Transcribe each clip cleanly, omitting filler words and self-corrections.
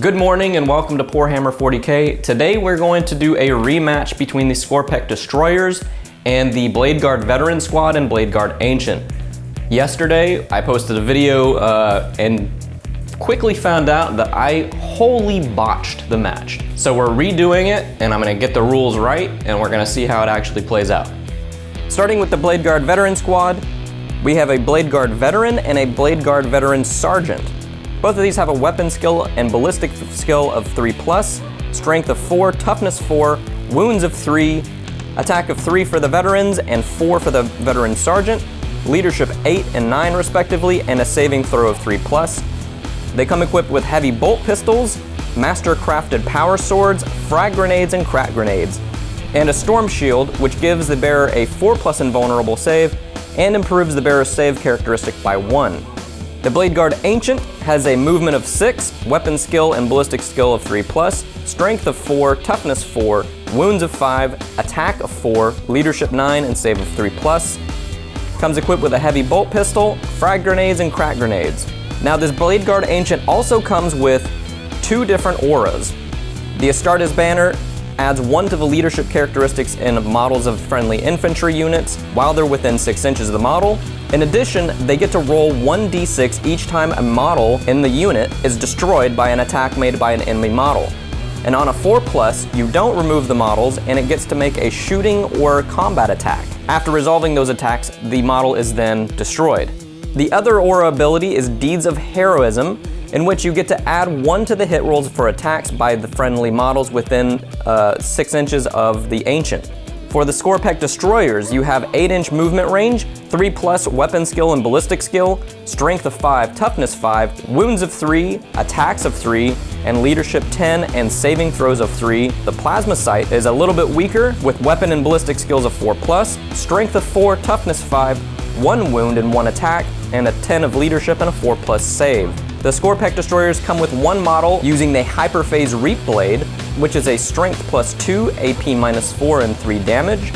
Good morning and welcome to Poorhammer 40K. Today we're going to do a rematch between the Skorpekh Destroyers and the Bladeguard Veteran Squad and Bladeguard Ancient. Yesterday I posted a video and quickly found out that I wholly botched the match. So we're redoing it and I'm going to get the rules right and we're going to see how it actually plays out. Starting with the Bladeguard Veteran Squad, we have a Bladeguard Veteran and a Bladeguard Veteran Sergeant. Both of these have a weapon skill and ballistic skill of 3+, strength of 4, toughness 4, wounds of 3, attack of 3 for the veterans and 4 for the veteran sergeant, leadership 8 and 9 respectively, and a saving throw of 3+. They come equipped with heavy bolt pistols, master crafted power swords, frag grenades and crack grenades, and a storm shield which gives the bearer a 4+ invulnerable save and improves the bearer's save characteristic by 1. The Bladeguard Ancient has a movement of 6, weapon skill and ballistic skill of 3+, strength of 4, toughness 4, wounds of 5, attack of 4, leadership 9, and save of 3+. Comes equipped with a heavy bolt pistol, frag grenades, and crack grenades. Now this Bladeguard Ancient also comes with 2 different auras. The Astartes banner adds 1 to the leadership characteristics in models of friendly infantry units while they're within 6 inches of the model. In addition, they get to roll 1d6 each time a model in the unit is destroyed by an attack made by an enemy model. And on a 4+, you don't remove the models and it gets to make a shooting or combat attack. After resolving those attacks, the model is then destroyed. The other aura ability is Deeds of Heroism, in which you get to add 1 to the hit rolls for attacks by the friendly models within 6 inches of the Ancient. For the Skorpekh Destroyers, you have 8-inch movement range, 3+ weapon skill and ballistic skill, strength of 5, toughness 5, wounds of 3, attacks of 3, and leadership 10 and saving throws of 3. The Plasma Sight is a little bit weaker with weapon and ballistic skills of 4+, strength of 4, toughness 5, 1 wound and 1 attack, and a 10 of leadership and a 4+ save. The Skorpekh Destroyers come with 1 model using the Hyperphase Reap Blade, which is a strength +2, AP -4, and 3 damage.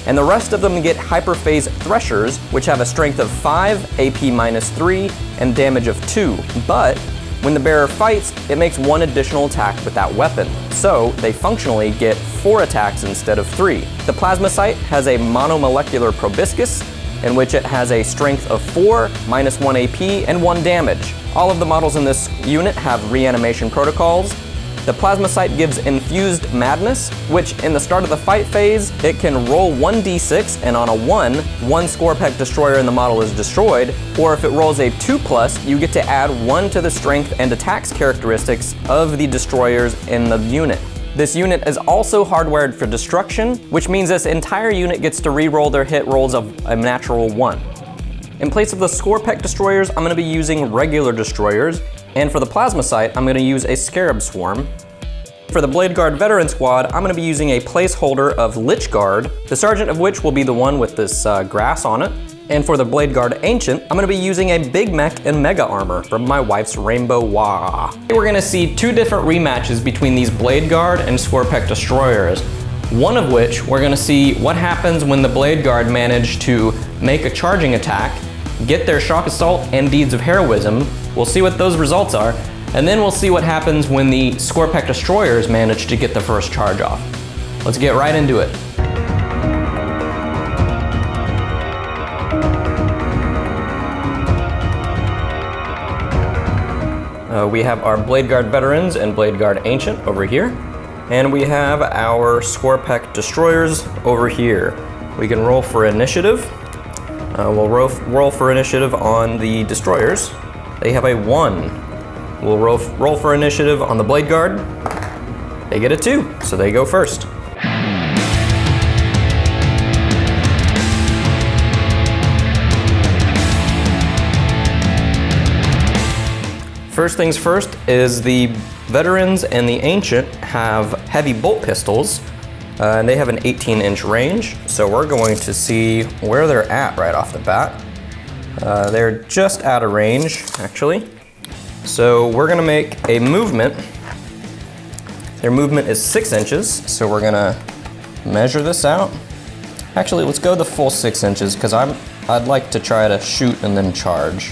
And the rest of them get Hyperphase Threshers, which have a strength of 5, AP -3, and damage of 2. But when the bearer fights, it makes 1 additional attack with that weapon. So they functionally get 4 attacks instead of 3. The Plasma Sight has a monomolecular proboscis, in which it has a strength of 4, -1 AP, and 1 damage. All of the models in this unit have reanimation protocols. The Plasma Sight gives Infused Madness, which in the start of the fight phase, it can roll 1d6, and on a 1, 1 Skorpekh Destroyer in the model is destroyed, or if it rolls a 2+, you get to add 1 to the strength and attacks characteristics of the destroyers in the unit. This unit is also hardwired for destruction, which means this entire unit gets to re-roll their hit rolls of a natural 1. In place of the Skorpekh Destroyers, I'm going to be using regular destroyers, and for the Plasma Sight, I'm going to use a Scarab Swarm. For the Bladeguard Veteran Squad, I'm going to be using a placeholder of Lichguard, the Sergeant of which will be the one with this grass on it. And for the Bladeguard Ancient, I'm going to be using a Big Mech and Mega Armor from my wife's Rainbow Wah. We're going to see 2 different rematches between these Bladeguard and Skorpekh Destroyers. One of which, we're going to see what happens when the Bladeguard manage to make a charging attack, get their Shock Assault and Deeds of Heroism. We'll see what those results are, and then we'll see what happens when the Skorpekh Destroyers manage to get the first charge off. Let's get right into it. We have our Bladeguard Veterans and Bladeguard Ancient over here, and we have our Skorpekh Destroyers over here. We can roll for initiative. We'll roll for initiative on the Destroyers. They have a 1. We'll roll for initiative on the Bladeguard. They get a 2, so they go first. First things first is the Veterans and the Ancient have heavy bolt pistols, and they have an 18-inch range, so we're going to see where they're at right off the bat. They're just out of range, actually. So we're gonna make a movement. Their movement is 6 inches, so we're gonna measure this out. Actually, let's go the full 6 inches, because I'd like to try to shoot and then charge.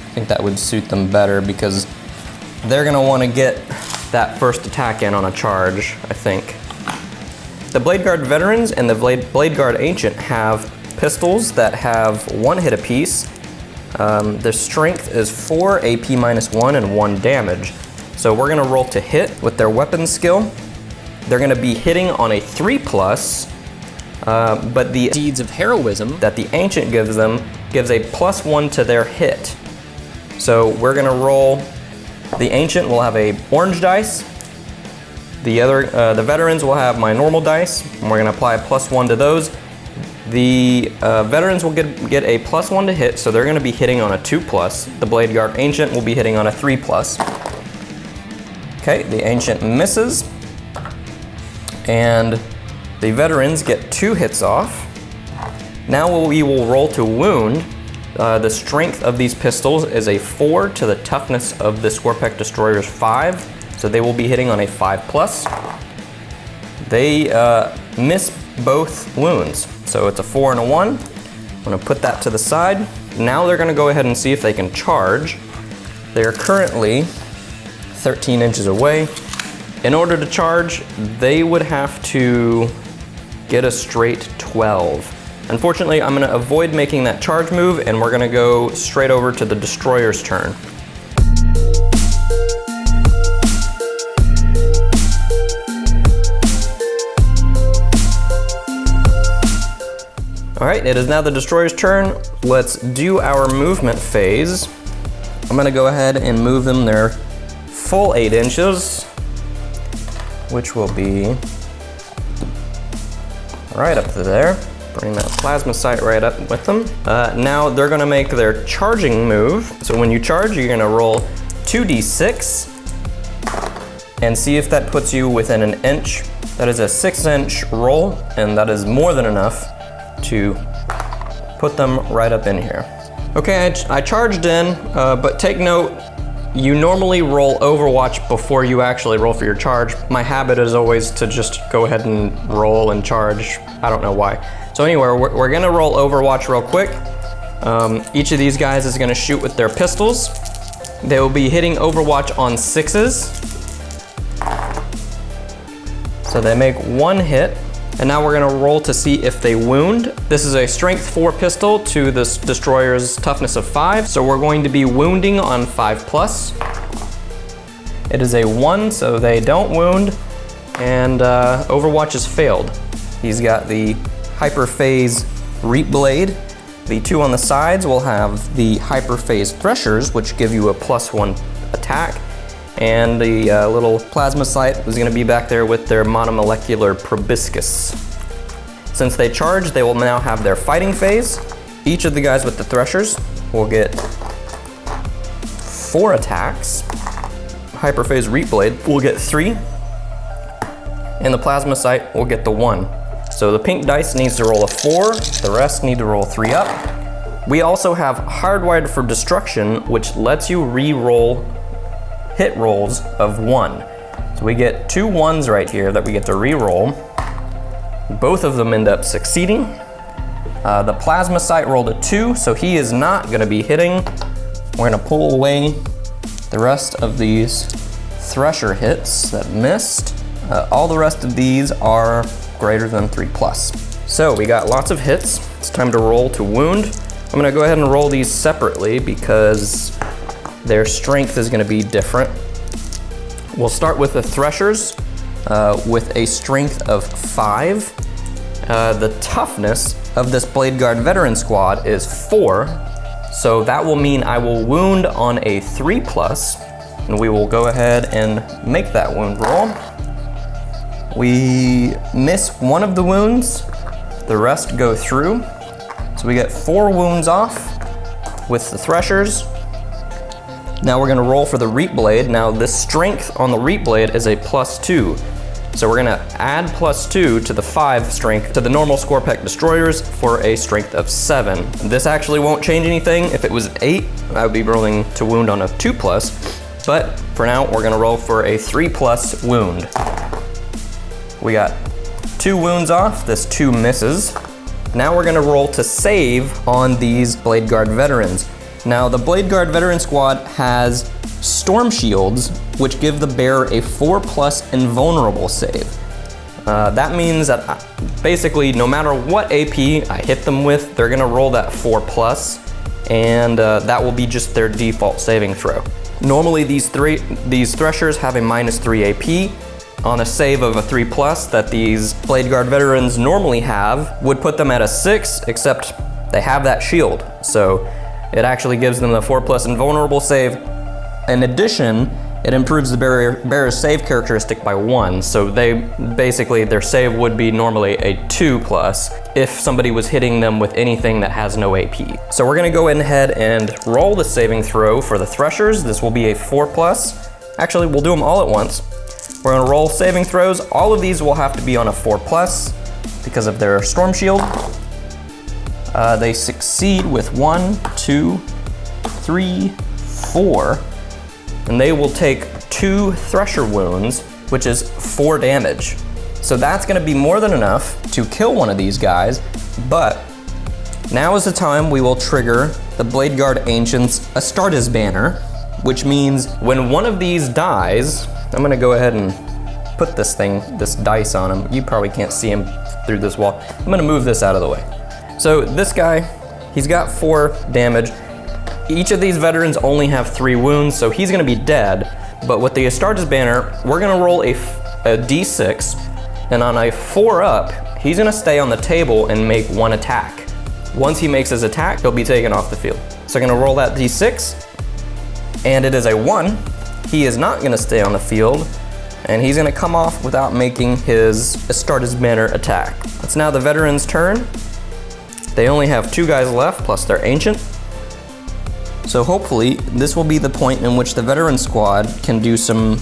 I think that would suit them better because they're gonna wanna get that first attack in on a charge, I think. The Bladeguard Veterans and the Bladeguard Ancient have pistols that have 1 hit apiece. Their strength is 4, AP -1, and 1 damage. So we're gonna roll to hit with their weapon skill. They're gonna be hitting on a 3+, but the Deeds of Heroism that the Ancient gives them gives a +1 to their hit. So we're gonna roll, the Ancient will have a orange dice, the Veterans will have my normal dice, and we're gonna apply a +1 to those. The Veterans will get a +1 to hit, so they're gonna be hitting on a 2+. The Bladeguard Ancient will be hitting on a 3+. Okay, the Ancient misses, and the Veterans get 2 hits off. Now we will roll to wound. The strength of these pistols is a 4 to the toughness of the Skorpekh Destoyers 5, so they will be hitting on a 5+. They miss both wounds, so it's a 4 and a 1. I'm gonna put that to the side. Now they're gonna go ahead and see if they can charge. They're currently 13 inches away. In order to charge, they would have to get a straight 12. Unfortunately, I'm gonna avoid making that charge move, and we're gonna go straight over to the Destroyer's turn. All right, it is now the Destroyer's turn. Let's do our movement phase. I'm gonna go ahead and move them their full 8 inches, which will be right up to there. Bring that plasma sight right up with them. Now they're gonna make their charging move. So when you charge, you're gonna roll 2d6 and see if that puts you within an inch. That is a 6-inch roll, and that is more than enough to put them right up in here. Okay, I charged in, but take note, you normally roll Overwatch before you actually roll for your charge. My habit is always to just go ahead and roll and charge. I don't know why. So anyway, we're gonna roll Overwatch real quick. Each of these guys is gonna shoot with their pistols. They will be hitting Overwatch on 6s. So they make 1 hit. And now we're gonna roll to see if they wound. This is a strength 4 pistol to this Destroyer's toughness of 5. So we're going to be wounding on 5+. It is a 1, so they don't wound. And Overwatch has failed. He's got the Hyperphase Reap Blade. The 2 on the sides will have the Hyperphase Threshers, which give you a +1 attack. And the little plasma sight is gonna be back there with their monomolecular proboscis. Since they charge, they will now have their fighting phase. Each of the guys with the threshers will get 4 attacks. Hyperphase Reap Blade will get 3. And the plasma sight will get the 1. So the pink dice needs to roll a 4, the rest need to roll 3 up. We also have Hardwired for Destruction, which lets you re-roll hit rolls of 1. So we get 2 1s right here that we get to re-roll. Both of them end up succeeding. The plasma sight rolled a 2, so he is not gonna be hitting. We're gonna pull away the rest of these thresher hits that missed. All the rest of these are greater than 3+. So we got lots of hits. It's time to roll to wound. I'm gonna go ahead and roll these separately because their strength is gonna be different. We'll start with the threshers with a strength of 5. The toughness of this Bladeguard veteran squad is 4. So that will mean I will wound on a 3+, and we will go ahead and make that wound roll. We miss 1 of the wounds, the rest go through. So we get 4 wounds off with the threshers. Now we're gonna roll for the Reap Blade. Now this strength on the Reap Blade is a +2. So we're gonna add +2 to the 5 strength to the normal Skorpekh Destoyers for a strength of 7. This actually won't change anything. If it was 8, I would be rolling to wound on a 2+, but for now we're gonna roll for a 3+ wound. We got 2 wounds off, this 2 misses. Now we're gonna roll to save on these Bladeguard veterans. Now the Bladeguard veteran squad has storm shields, which give the bearer a 4+ invulnerable save. That means that basically no matter what AP I hit them with, they're gonna roll that 4+, and that will be just their default saving throw. Normally these Threshers have a -3 AP. On a save of a 3+ that these Bladeguard veterans normally have would put them at a 6, except they have that shield. So it actually gives them the 4+ invulnerable save. In addition, it improves the bearer's save characteristic by 1. So their save would be normally a 2+ if somebody was hitting them with anything that has no AP. So we're gonna go ahead and roll the saving throw for the Threshers. This will be a 4+. Actually, we'll do them all at once. We're gonna roll saving throws. All of these will have to be on a 4+ because of their storm shield. They succeed with 1, 2, 3, 4, and they will take 2 Thresher wounds, which is 4 damage. So that's gonna be more than enough to kill one of these guys, but now is the time we will trigger the Bladeguard Ancient's Astartes banner, which means when one of these dies, I'm gonna go ahead and put this dice on him. You probably can't see him through this wall. I'm gonna move this out of the way. So this guy, he's got 4 damage. Each of these veterans only have 3 wounds, so he's gonna be dead. But with the Astartes banner, we're gonna roll a D6, and on a 4 up, he's gonna stay on the table and make 1 attack. Once he makes his attack, he'll be taken off the field. So I'm gonna roll that D6, and it is a 1. He is not gonna stay on the field, and he's gonna come off without making his Astartes banner attack. It's now the veteran's turn. They only have 2 guys left, plus their ancient. So hopefully, this will be the point in which the veteran squad can do some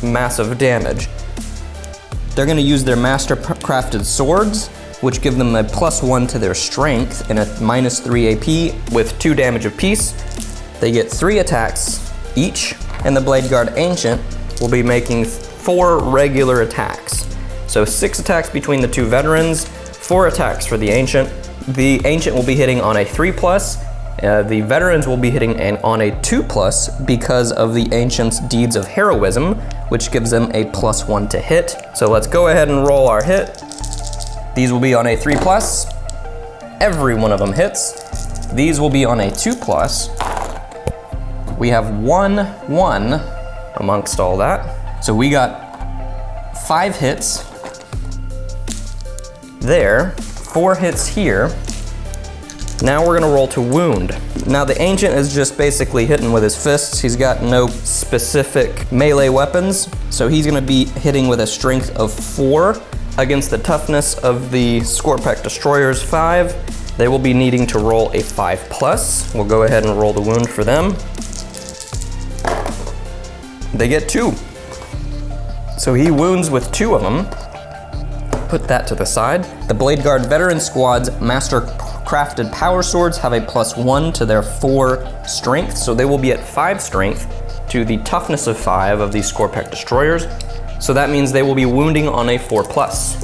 massive damage. They're gonna use their master-crafted swords, which give them a +1 to their strength and a -3 AP with 2 damage apiece. They get 3 attacks each, and the Bladeguard Ancient will be making 4 regular attacks. So 6 attacks between the 2 veterans, 4 attacks for the Ancient. The Ancient will be hitting on a 3+, the veterans will be hitting on a 2+ because of the Ancient's Deeds of Heroism, which gives them a +1 to hit. So let's go ahead and roll our hit. These will be on a 3+. Every one of them hits. These will be on a 2+. We have 1 amongst all that. So we got 5 hits there, 4 hits here. Now we're gonna roll to wound. Now the Ancient is just basically hitting with his fists. He's got no specific melee weapons, so he's gonna be hitting with a strength of 4 against the toughness of the Skorpekh Destoyers 5. They will be needing to roll a 5+. We'll go ahead and roll the wound for them. They get 2. So he wounds with 2 of them. Put that to the side. The Bladeguard veteran squad's master-crafted power swords have a +1 to their 4 strength, so they will be at 5 strength to the toughness of 5 of these Skorpekh Destoyers. So that means they will be wounding on a 4+.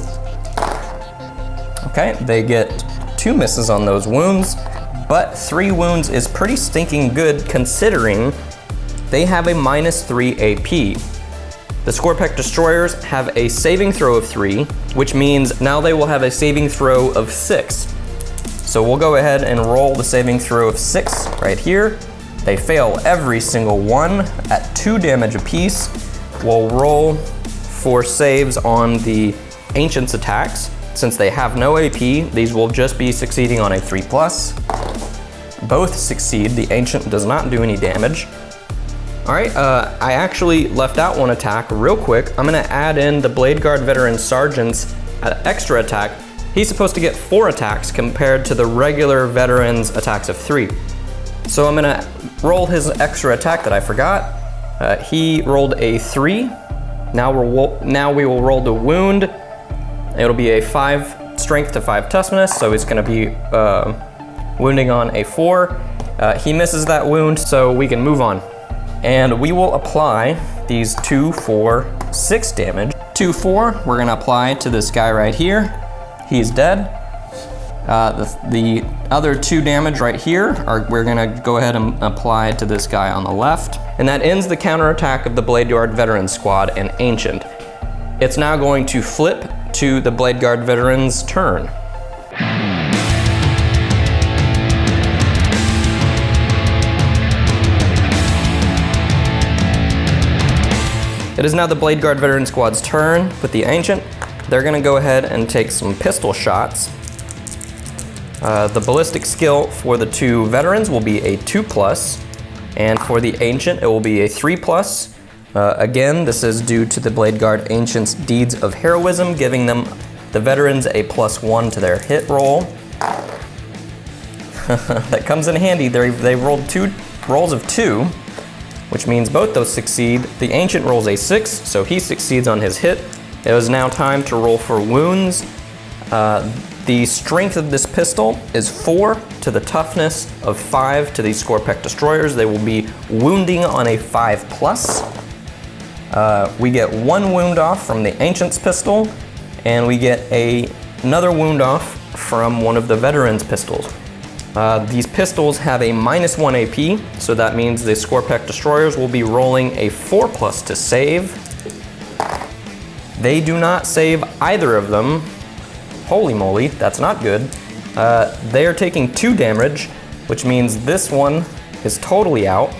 Okay, they get 2 misses on those wounds, but 3 wounds is pretty stinking good considering they have a -3 AP. The Skorpekh Destoyers have a saving throw of 3, which means now they will have a saving throw of 6. So we'll go ahead and roll the saving throw of 6 right here. They fail every single one at 2 damage apiece. We'll roll for saves on the Ancient's attacks. Since they have no AP, these will just be succeeding on a 3+. Both succeed. The Ancient does not do any damage. All right, I actually left out 1 attack real quick. I'm gonna add in the Bladeguard veteran sergeant's extra attack. He's supposed to get 4 attacks compared to the regular veteran's attacks of 3. So I'm gonna roll his extra attack that I forgot. He rolled a 3. Now we will roll the wound. It'll be a 5 strength to 5 toughness, so he's gonna be wounding on a 4. He misses that wound, so we can move on. And we will apply these 2, 4, 6 damage. 2, 4, we're gonna apply to this guy right here. He's dead. The other 2 damage right here we're gonna go ahead and apply to this guy on the left. And that ends the counterattack of the Bladeguard Veteran Squad and Ancient. It's now going to flip to the Bladeguard Veteran's turn. It is now the Bladeguard Veteran Squad's turn with the Ancient. They're gonna go ahead and take some pistol shots. The ballistic skill for the 2 veterans will be a 2+, and for the Ancient it will be a 3+. Again, this is due to the Bladeguard Ancient's deeds of heroism, giving them, the veterans, a +1 to their hit roll. That comes in handy. They rolled 2 rolls of 2, which means both those succeed. The Ancient rolls a 6, so he succeeds on his hit. It is now time to roll for wounds. The strength of this pistol is 4 to the toughness of 5 to these Skorpekh Destoyers. They will be wounding on a 5+. We get 1 wound off from the Ancient's pistol, and we get another wound off from one of the Veteran's pistols. These pistols have a -1 AP, so that means the Skorpekh Destoyers will be rolling a 4+ to save. They do not save either of them. Holy moly, that's not good. They are taking 2 damage, which means this one is totally out.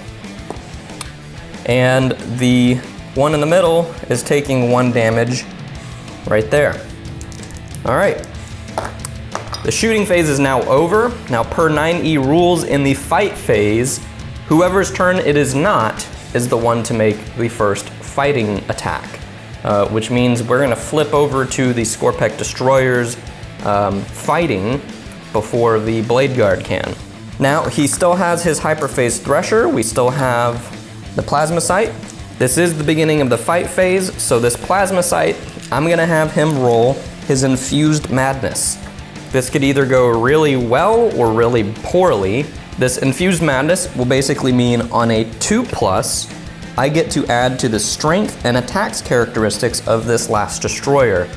And the one in the middle is taking 1 damage right there. All right. The shooting phase is now over. Now, per 9E rules, in the fight phase, whoever's turn it is not is the one to make the first fighting attack, which means we're gonna flip over to the Skorpekh Destoyers fighting before the Bladeguard can. Now, he still has his Hyperphase Thresher. We still have the Plasma Sight. This is the beginning of the fight phase, so this Plasma Sight, I'm gonna have him roll his Infused Madness. This could either go really well or really poorly. This Infused Madness will basically mean on a 2+, I get to add to the strength and attacks characteristics of this last destroyer.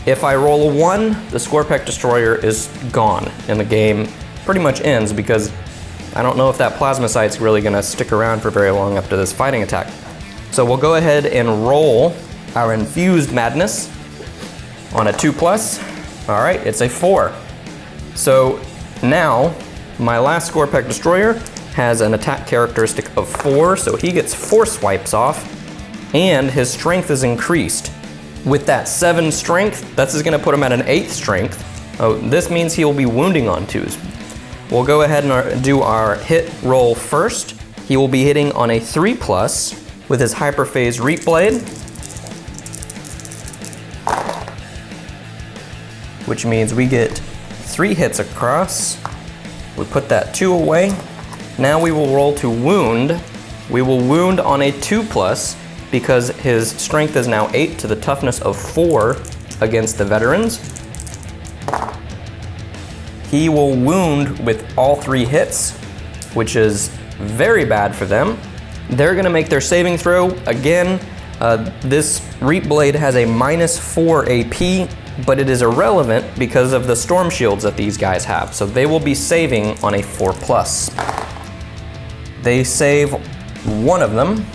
If I roll a 1, the Skorpekh Destroyer is gone, and the game pretty much ends, because I don't know if that Plasma Sight's really gonna stick around for very long after this fighting attack. So we'll go ahead and roll our Infused Madness on a 2+. All right, it's a 4. So now my last Skorpekh Destroyer has an attack characteristic of 4, so he gets 4 swipes off, and his strength is increased. With that 7 strength, this is gonna put him at an 8 strength. Oh, this means he will be wounding on 2s. We'll go ahead and do our hit roll first. He will be hitting on a 3+ with his Hyperphase Reap Blade, which means we get 3 hits across. We put that 2 away. Now we will roll to wound. We will wound on a 2+, because his strength is now 8 to the toughness of 4 against the veterans. He will wound with all 3 hits, which is very bad for them. They're gonna make their saving throw. Again, this Reap Blade has a -4 AP, but it is irrelevant because of the storm shields that these guys have. So they will be saving on a 4+. They save 1 of them,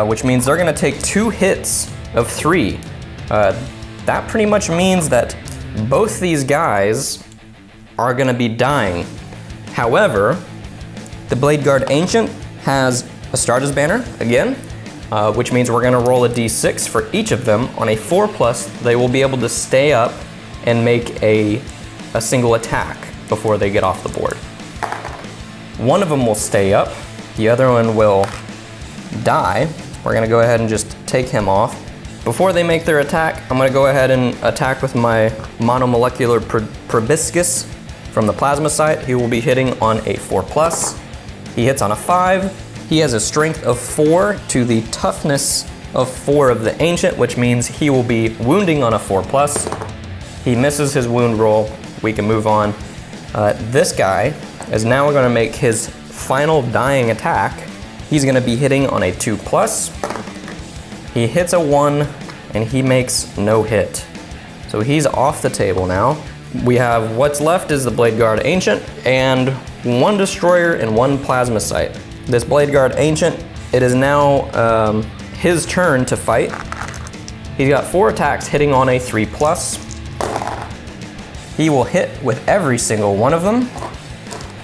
which means they're gonna take 2 hits of 3. That pretty much means that both these guys are gonna be dying. However, the Bladeguard Ancient has a Astartes Banner again, which means we're gonna roll a d6 for each of them. On a 4+, they will be able to stay up and make a single attack before they get off the board. One of them will stay up, the other one will die. We're gonna go ahead and just take him off. Before they make their attack, I'm gonna go ahead and attack with my monomolecular proboscis from the Plasma Sight. He will be hitting on a 4+. He hits on a 5. He has a strength of 4 to the toughness of 4 of the Ancient, which means he will be wounding on a 4+. He misses his wound roll. We can move on. This guy is now gonna make his final dying attack. He's gonna be hitting on a 2+. He hits a 1 and he makes no hit. So he's off the table now. we have what's left is the Bladeguard Ancient and 1 Destroyer and 1 Plasmacite. This Bladeguard Ancient, it is now his turn to fight. He's got 4 attacks hitting on a 3+. He will hit with every single one of them.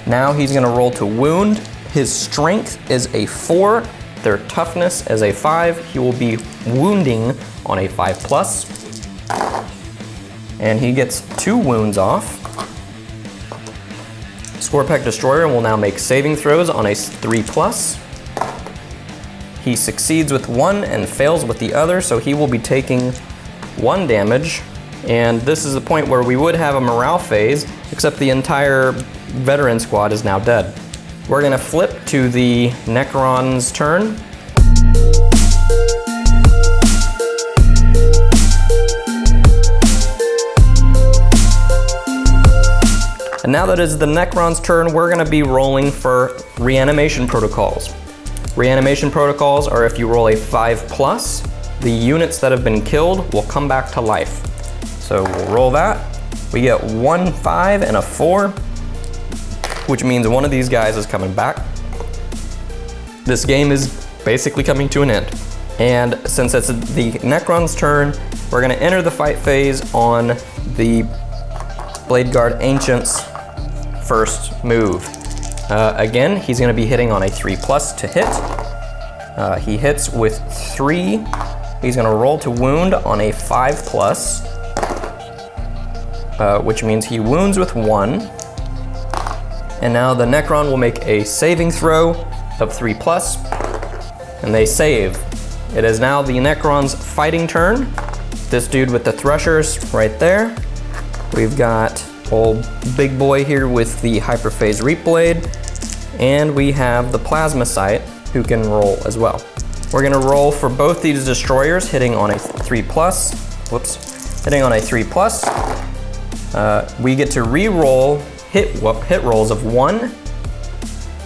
Now he's gonna roll to wound. His strength is a 4, their toughness is a 5. He will be wounding on a 5+. And he gets 2 wounds off. Skorpekh Destroyer will now make saving throws on a 3+. He succeeds with 1 and fails with the other, so he will be taking 1 damage. And this is the point where we would have a morale phase, except the entire veteran squad is now dead. We're gonna flip to the Necron's turn. And now that it's the Necron's turn, we're gonna be rolling for reanimation protocols. Reanimation protocols are if you roll a 5+, the units that have been killed will come back to life. So we'll roll that. We get 1 5 and a 4, which means one of these guys is coming back. This game is basically coming to an end. And since it's the Necron's turn, we're gonna enter the fight phase on the Bladeguard Ancient's first move. Again, he's gonna be hitting on a 3+ to hit. He hits with 3. He's gonna roll to wound on a 5+, which means he wounds with 1. And now the Necron will make a saving throw of 3+, and they save. It is now the Necron's fighting turn. This dude with the threshers right there. We've got old big boy here with the Hyperphase Reap Blade, and we have the Plasmacite who can roll as well. We're gonna roll for both these destroyers hitting on a 3+. Whoops, hitting on a 3+. We get to re-roll hit rolls of 1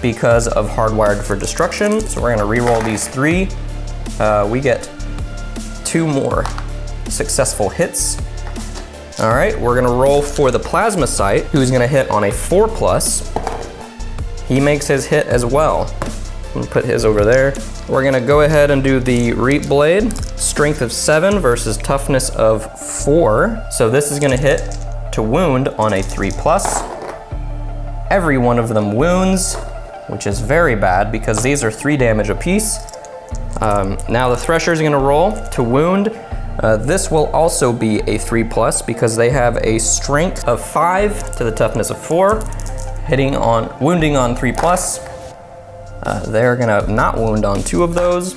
because of Hardwired for Destruction. So we're gonna re-roll these 3. We get 2 more successful hits. All right, we're gonna roll for the Plasmacite, who's gonna hit on a 4+. He makes his hit as well. I'm gonna put his over there. We're gonna go ahead and do the Reap Blade. Strength of 7 versus toughness of 4. So this is gonna hit to wound on a 3+. Every one of them wounds, which is very bad because these are 3 damage apiece. Now the Thresher is gonna roll to wound. This will also be a 3+ because they have a strength of 5 to the toughness of 4, wounding on 3+. They're gonna not wound on 2 of those.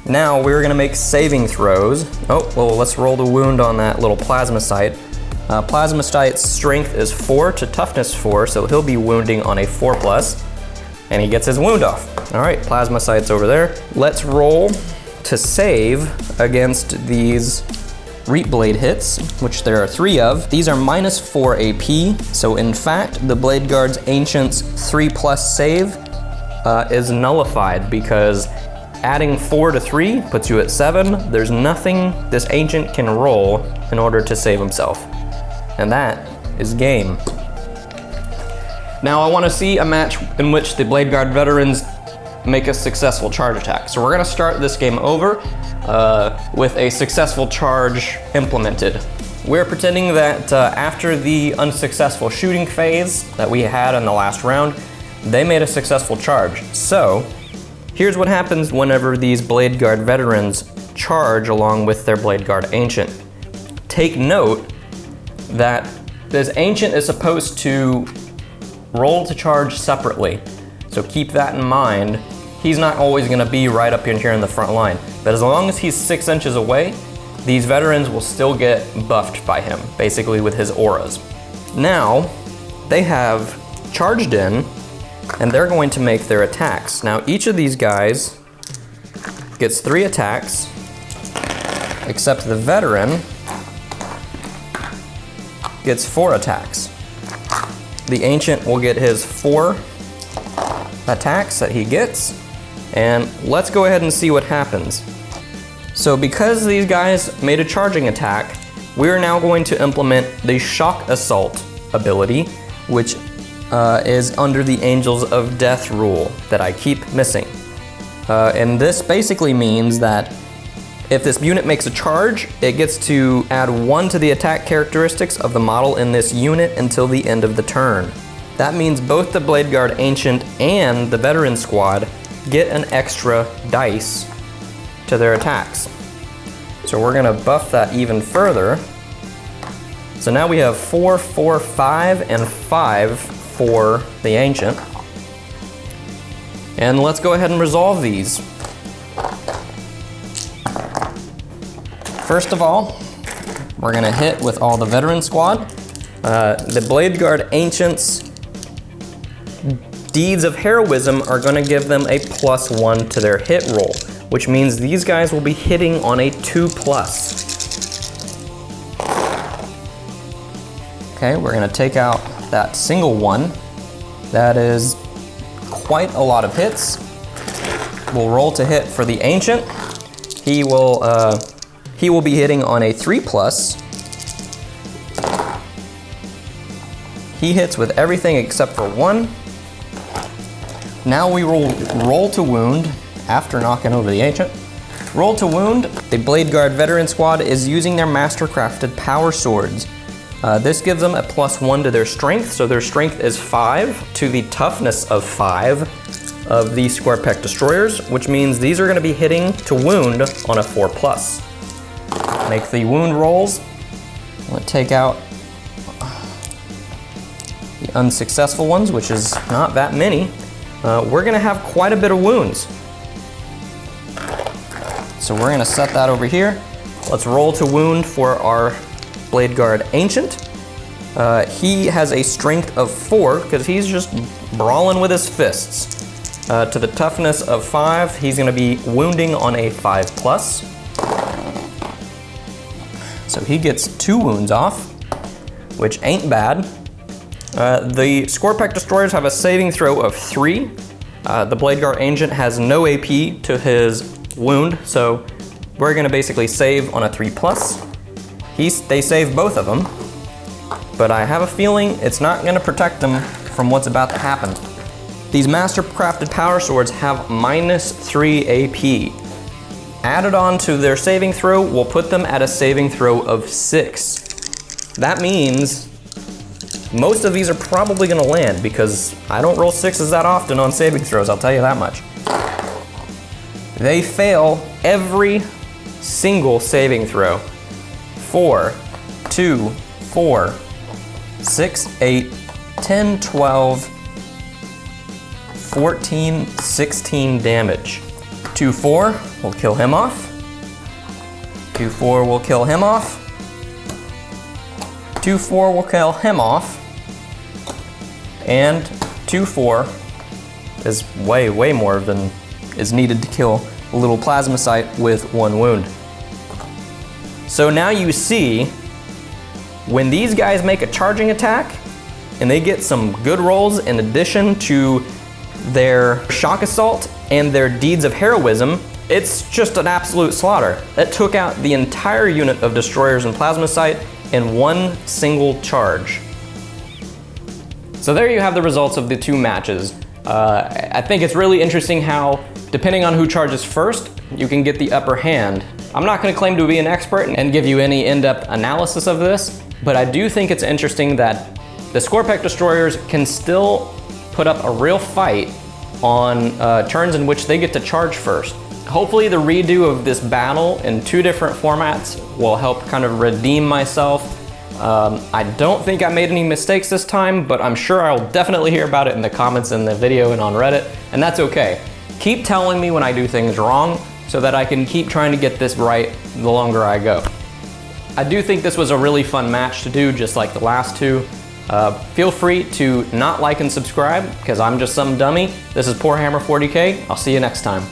Now we're gonna make saving throws. Oh, well, let's roll the wound on that little Plasmacite. Plasmacite's strength is 4 to toughness 4, so he'll be wounding on a 4+, and he gets his wound off. All right, Plasmacite's over there. Let's roll to save against these Reap Blade hits, which there are 3 of. These are -4 AP, so in fact, the Bladeguard's Ancient's 3+ save is nullified because adding 4 to 3 puts you at 7. There's nothing this Ancient can roll in order to save himself. And that is game. Now I want to see a match in which the Bladeguard veterans make a successful charge attack. So we're gonna start this game over with a successful charge implemented. We're pretending that after the unsuccessful shooting phase that we had in the last round, they made a successful charge. So here's what happens whenever these Bladeguard veterans charge along with their Bladeguard Ancient. Take note that this Ancient is supposed to roll to charge separately. So keep that in mind. He's not always gonna be right up in here in the front line, but as long as he's 6 inches away, these veterans will still get buffed by him, basically with his auras. Now, they have charged in, and they're going to make their attacks. Now, each of these guys gets 3 attacks, except the veteran gets 4 attacks. The Ancient will get his 4 attacks that he gets, and let's go ahead and see what happens. So because these guys made a charging attack, we're now going to implement the Shock Assault ability, which is under the Angels of Death rule that I keep missing. And this basically means that if this unit makes a charge, it gets to add 1 to the attack characteristics of the model in this unit until the end of the turn. That means both the Bladeguard Ancient and the Veteran Squad get an extra dice to their attacks. So we're gonna buff that even further. So now we have 4, 4, 5, and 5 for the Ancient. And let's go ahead and resolve these. First of all, we're gonna hit with all the Veteran Squad. The Bladeguard Ancients Deeds of Heroism are gonna give them a +1 to their hit roll, which means these guys will be hitting on a 2+. Okay, we're gonna take out that single one. That is quite a lot of hits. We'll roll to hit for the Ancient. He will be hitting on a 3+. He hits with everything except for 1. Now we will roll to wound after knocking over the Ancient. Roll to wound. The Bladeguard Veteran Squad is using their Mastercrafted Power Swords. This gives them a +1 to their strength, so their strength is 5 to the toughness of 5 of the Skorpekh Destroyers, which means these are going to be hitting to wound on a 4+. Make the wound rolls. I'm going to take out the unsuccessful ones, which is not that many. We're gonna have quite a bit of wounds. So we're gonna set that over here. Let's roll to wound for our Bladeguard Ancient. He has a strength of 4 because he's just brawling with his fists. To the toughness of 5, he's gonna be wounding on a 5+. So he gets 2 wounds off, which ain't bad. The Skorpekh Destroyers have a saving throw of 3. The Bladeguard Ancient has no AP to his wound, so we're gonna basically save on a 3+. They save both of them, but I have a feeling it's not gonna protect them from what's about to happen. These Mastercrafted Power Swords have -3 AP. Added on to their saving throw will put them at a saving throw of 6. That means most of these are probably gonna land because I don't roll 6s that often on saving throws, I'll tell you that much. They fail every single saving throw. 4, 2, 4, 6, 8, 10, 12, 14, 16 damage. 2-4 will kill him off. 2-4 will kill him off. 2-4 will kill him off. And 2-4 is way more than is needed to kill a little plasmacyte with 1 wound. So now you see, when these guys make a charging attack and they get some good rolls in addition to their Shock Assault and their Deeds of Heroism, it's just an absolute slaughter. That took out the entire unit of Destroyers and Plasmacyte in 1 single charge. So there you have the results of the 2 matches. I think it's really interesting how, depending on who charges first, you can get the upper hand. I'm not gonna claim to be an expert and give you any in-depth analysis of this, but I do think it's interesting that the Skorpekh Destroyers can still put up a real fight on turns in which they get to charge first. Hopefully the redo of this battle in 2 different formats will help kind of redeem myself. I don't think I made any mistakes this time, but I'm sure I'll definitely hear about it in the comments in the video and on Reddit, and that's okay. Keep telling me when I do things wrong so that I can keep trying to get this right the longer I go. I do think this was a really fun match to do, just like the last 2. Feel free to not like and subscribe, because I'm just some dummy. This is Poorhammer 40K. I'll see you next time.